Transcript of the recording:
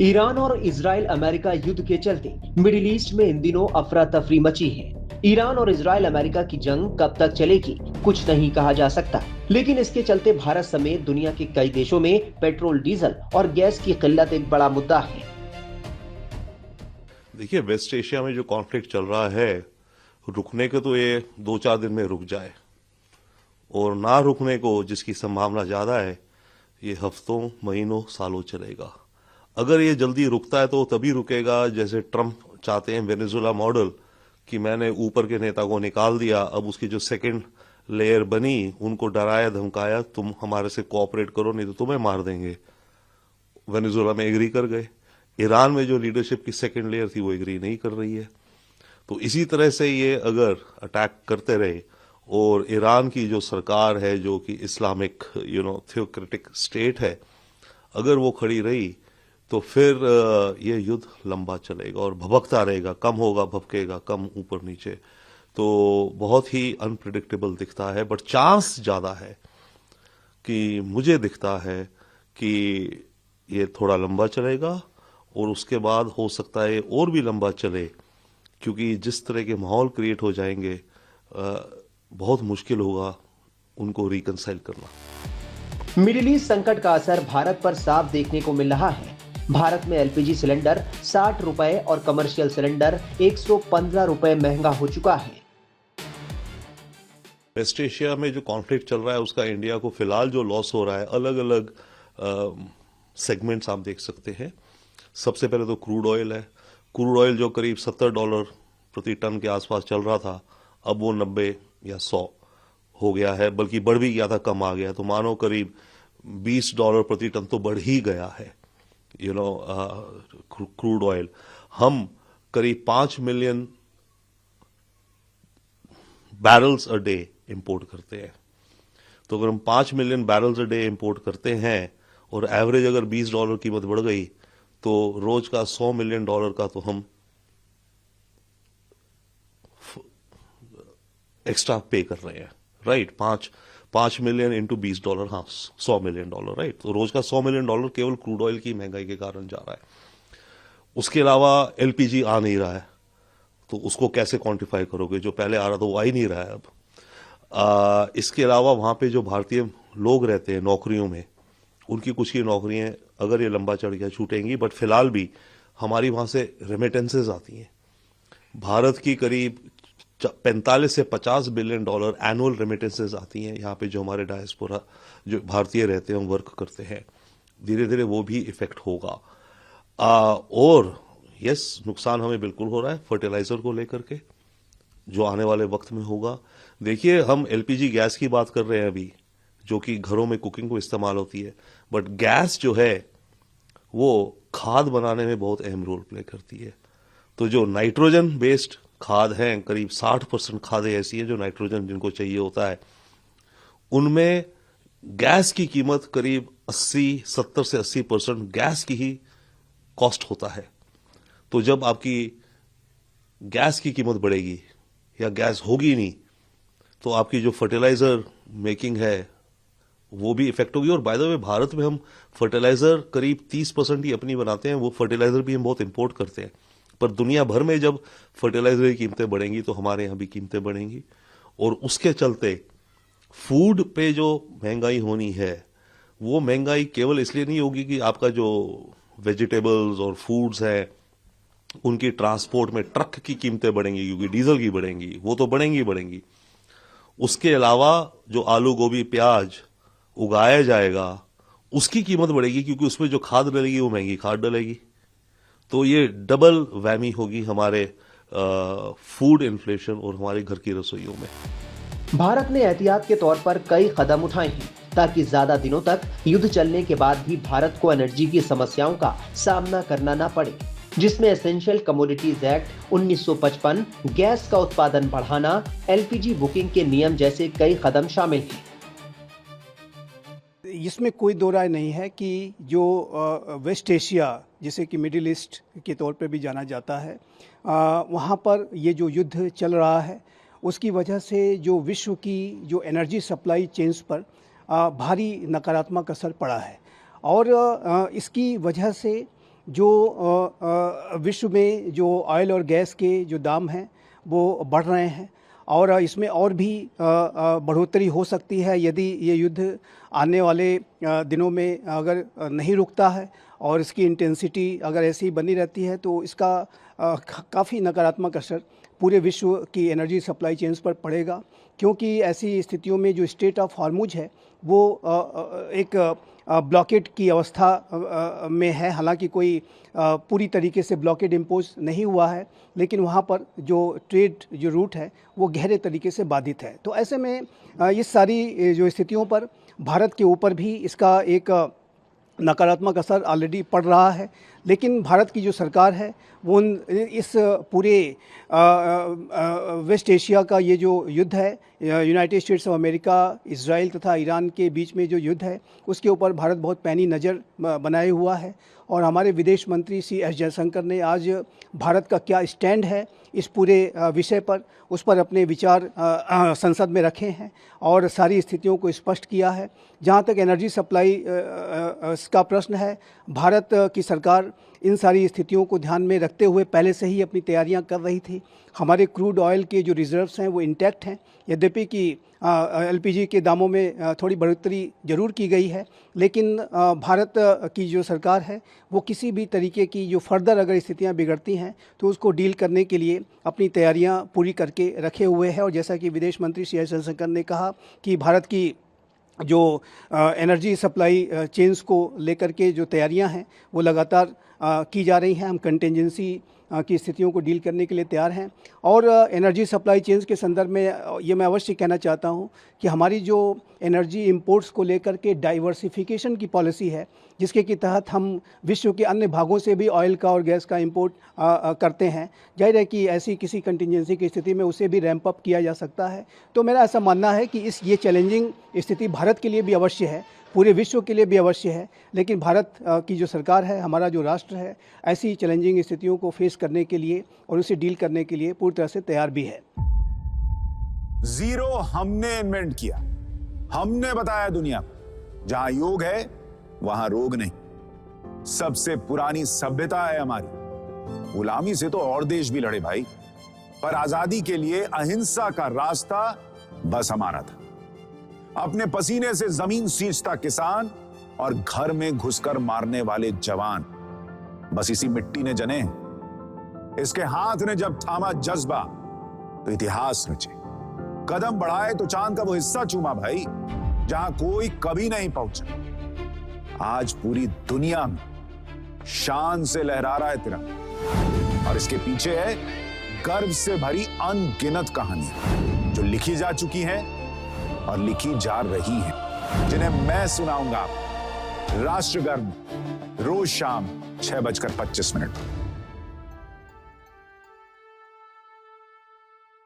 Iran और Israel America युद्ध के चलते मिडिल ईस्ट में इन दिनों अफरा तफरी मची है। ईरान और इजराइल अमेरिका की जंग कब तक चलेगी कुछ नहीं कहा जा सकता, लेकिन इसके चलते भारत समेत दुनिया के कई देशों में पेट्रोल, डीजल और गैस की किल्लत एक बड़ा मुद्दा है। देखिए, वेस्ट एशिया में जो कॉन्फ्लिक्ट चल रहा है, रुकने के तो ये 2-4 दिन में रुक जाए, और ना रुकने को जिसकी संभावना ज्यादा है, ये हफ्तों, महीनों, सालों चलेगा। अगर ये जल्दी रुकता है तो तभी रुकेगा जैसे ट्रंप चाहते हैं वेनेजुएला मॉडल, कि मैंने ऊपर के नेता को निकाल दिया, अब उसकी जो सेकंड लेयर बनी उनको डराया धमकाया, तुम हमारे से कोऑपरेट करो नहीं तो तुम्हें मार देंगे। वेनेजुएला में एग्री कर गए। ईरान में जो लीडरशिप की सेकंड लेयर थी वो एग्री नहीं कर रही है। तो इसी तरह से ये अगर अटैक करते रहे और ईरान की जो सरकार है, जो कि इस्लामिक थियोक्रेटिक स्टेट है, अगर वो खड़ी रही तो फिर ये युद्ध लंबा चलेगा और भभकता रहेगा, कम होगा, भभकेगा, कम ऊपर नीचे। तो बहुत ही अनप्रिडिक्टेबल दिखता है, बट चांस ज्यादा है कि मुझे दिखता है कि ये थोड़ा लंबा चलेगा और उसके बाद हो सकता है और भी लंबा चले, क्योंकि जिस तरह के माहौल क्रिएट हो जाएंगे बहुत मुश्किल होगा उनको रिकंसाइल करना। मिडिल ईस्ट संकट का असर भारत पर साफ देखने को मिल रहा है। भारत में एलपीजी सिलेंडर 60 रुपए और कमर्शियल सिलेंडर 115 रुपए महंगा हो चुका है। वेस्ट एशिया में जो कॉन्फ्लिक्ट चल रहा है उसका इंडिया को फिलहाल जो लॉस हो रहा है, अलग अलग सेगमेंट्स आप देख सकते हैं। सबसे पहले तो क्रूड ऑयल है। क्रूड ऑयल जो करीब $70 प्रति टन के आसपास चल रहा था, अब वो 90 या 100 हो गया है, बल्कि बढ़ भी गया था, कम आ गया। तो मानो करीब $20 प्रति टन तो बढ़ ही गया है क्रूड ऑयल। हम करीब 5 million barrels a day import करते हैं। तो अगर हम 5 million barrels a day import करते हैं और एवरेज अगर $20 कीमत बढ़ गई तो रोज का $100 मिलियन का तो हम एक्स्ट्रा पे कर रहे हैं, राइट। 5 मिलियन इंटू $20, हाँ, $100 मिलियन, राइट। तो रोज का $100 मिलियन केवल क्रूड ऑयल की महंगाई के कारण जा रहा है। उसके अलावा एलपीजी आ नहीं रहा है, तो उसको कैसे क्वांटिफाई करोगे? जो पहले आ रहा था वो आ ही नहीं रहा है अब। इसके अलावा वहां पे जो भारतीय लोग रहते हैं नौकरियों में, उनकी कुछ ही नौकरियां अगर ये लंबा चढ़ गया छूटेंगी, बट फिलहाल भी हमारी वहां से रेमिटेंसेज आती हैं। भारत की करीब 45 से $50 बिलियन एनुअल रेमिटेंसेज आती हैं यहाँ पे, जो हमारे डायस्पोरा जो भारतीय रहते हैं वर्क करते हैं। धीरे धीरे वो भी इफेक्ट होगा। और यस, नुकसान हमें बिल्कुल हो रहा है फर्टिलाइजर को लेकर के, जो आने वाले वक्त में होगा। देखिए, हम एलपीजी गैस की बात कर रहे हैं अभी, जो कि घरों में कुकिंग को इस्तेमाल होती है, बट गैस जो है वो खाद बनाने में बहुत अहम रोल प्ले करती है। तो जो नाइट्रोजन बेस्ड खाद है, करीब 60% खादें ऐसी हैं जो नाइट्रोजन जिनको चाहिए होता है, उनमें गैस की कीमत करीब 70 से 80% गैस की ही कॉस्ट होता है। तो जब आपकी गैस की कीमत बढ़ेगी या गैस होगी नहीं, तो आपकी जो फर्टिलाइजर मेकिंग है वो भी इफेक्ट होगी। और बाय द वे, भारत में हम फर्टिलाइजर करीब 30% ही अपनी बनाते हैं, वो फर्टिलाइजर भी हम बहुत इंपोर्ट करते हैं। पर दुनिया भर में जब फर्टिलाइजर की कीमतें बढ़ेंगी तो हमारे यहां भी कीमतें बढ़ेंगी, और उसके चलते फूड पे जो महंगाई होनी है, वो महंगाई केवल इसलिए नहीं होगी कि आपका जो वेजिटेबल्स और फूड्स है उनकी ट्रांसपोर्ट में ट्रक की कीमतें बढ़ेंगी क्योंकि डीजल की बढ़ेंगी, वो तो बढ़ेंगी। उसके अलावा जो आलू, गोभी, प्याज उगाया जाएगा उसकी कीमत बढ़ेगी, क्योंकि उसमें जो खाद डलेगी वो महंगी खाद डलेगी। तो ये डबल वैमी होगी हमारे फूड इन्फ्लेशन और हमारे घर की रसोइयों में। भारत ने एहतियात के तौर पर कई कदम उठाए हैं ताकि ज्यादा दिनों तक युद्ध चलने के बाद भी भारत को एनर्जी की समस्याओं का सामना करना न पड़े, जिसमें एसेंशियल कमोडिटीज एक्ट 1955, गैस का उत्पादन बढ़ाना, एलपीजी बुकिंग के नियम जैसे कई कदम शामिल हैं। इसमें कोई दो राय नहीं है कि जो वेस्ट एशिया, जिसे कि मिडिल ईस्ट के तौर पे भी जाना जाता है, वहाँ पर ये जो युद्ध चल रहा है उसकी वजह से जो विश्व की जो एनर्जी सप्लाई चेन्स पर भारी नकारात्मक असर पड़ा है। और इसकी वजह से जो विश्व में जो ऑयल और गैस के जो दाम हैं वो बढ़ रहे हैं और इसमें और भी बढ़ोतरी हो सकती है यदि ये युद्ध आने वाले दिनों में अगर नहीं रुकता है और इसकी इंटेंसिटी अगर ऐसी ही बनी रहती है तो इसका काफ़ी नकारात्मक असर पूरे विश्व की एनर्जी सप्लाई चेन्स पर पड़ेगा, क्योंकि ऐसी स्थितियों में जो स्ट्रेट ऑफ हॉर्मुज है वो एक ब्लॉकेड की अवस्था में है। हालांकि कोई पूरी तरीके से ब्लॉकेड इम्पोज नहीं हुआ है, लेकिन वहाँ पर जो ट्रेड जो रूट है वो गहरे तरीके से बाधित है। तो ऐसे में इस सारी जो स्थितियों पर भारत के ऊपर भी इसका एक नकारात्मक असर ऑलरेडी पड़ रहा है। लेकिन भारत की जो सरकार है वो इस पूरे वेस्ट एशिया का ये जो युद्ध है, United states of America, Israel तथा ईरान के बीच में जो युद्ध है उसके ऊपर भारत बहुत पैनी नज़र बनाए हुआ है। और हमारे विदेश मंत्री श्री एस जयशंकर ने आज भारत का क्या स्टैंड है इस पूरे विषय पर उस पर अपने विचार संसद में रखे हैं और सारी स्थितियों को स्पष्ट किया है। जहाँ तक एनर्जी सप्लाई का प्रश्न है, भारत की सरकार इन सारी स्थितियों को ध्यान में रखते हुए पहले से ही अपनी तैयारियां कर रही थी। हमारे क्रूड ऑयल के जो रिजर्व्स हैं वो इंटैक्ट हैं, यद्यपि कि एलपीजी के दामों में थोड़ी बढ़ोतरी जरूर की गई है, लेकिन भारत की जो सरकार है वो किसी भी तरीके की जो फर्दर अगर स्थितियां बिगड़ती हैं तो उसको डील करने के लिए अपनी तैयारियां पूरी करके रखे हुए है। और जैसा कि विदेश मंत्री श्री एस जयशंकर ने कहा कि भारत की जो एनर्जी सप्लाई चेन्स को लेकर के जो तैयारियां हैं वो लगातार की जा रही हैं। हम कंटिजेंसी की स्थितियों को डील करने के लिए तैयार हैं। और एनर्जी सप्लाई चेन्स के संदर्भ में ये मैं अवश्य कहना चाहता हूं कि हमारी जो एनर्जी इंपोर्ट्स को लेकर के डाइवर्सिफिकेशन की पॉलिसी है, जिसके के तहत हम विश्व के अन्य भागों से भी ऑयल का और गैस का इंपोर्ट करते हैं, जाहिर है कि ऐसी किसी कंटिजेंसी की स्थिति में उसे भी रैंप अप किया जा सकता है। तो मेरा ऐसा मानना है कि ये चैलेंजिंग स्थिति भारत के लिए भी अवश्य है, पूरे विश्व के लिए भी अवश्य है, लेकिन भारत की जो सरकार है, हमारा जो राष्ट्र है, ऐसी चैलेंजिंग स्थितियों को फेस करने के लिए और उसे डील करने के लिए पूरी तरह से तैयार भी है। जीरो हमने इन्वेंट किया, हमने बताया दुनिया को जहां योग है वहां रोग नहीं। सबसे पुरानी सभ्यता है हमारी। गुलामी से तो और देश भी लड़े भाई, पर आजादी के लिए अहिंसा का रास्ता बस हमारा था। अपने पसीने से जमीन सींचता किसान और घर में घुसकर मारने वाले जवान, बस इसी मिट्टी ने जने। इसके हाथ ने जब थामा जज्बा तो इतिहास रचे। कदम बढ़ाए तो चांद का वो हिस्सा चूमा भाई जहां कोई कभी नहीं पहुंचा। आज पूरी दुनिया में शान से लहरा रहा है तिरंगा, और इसके पीछे है गर्व से भरी अनगिनत कहानियां जो लिखी जा चुकी हैं और लिखी जा रही हैं, जिन्हें मैं सुनाऊंगा राष्ट्रगर्व रोज शाम 6:25 पर।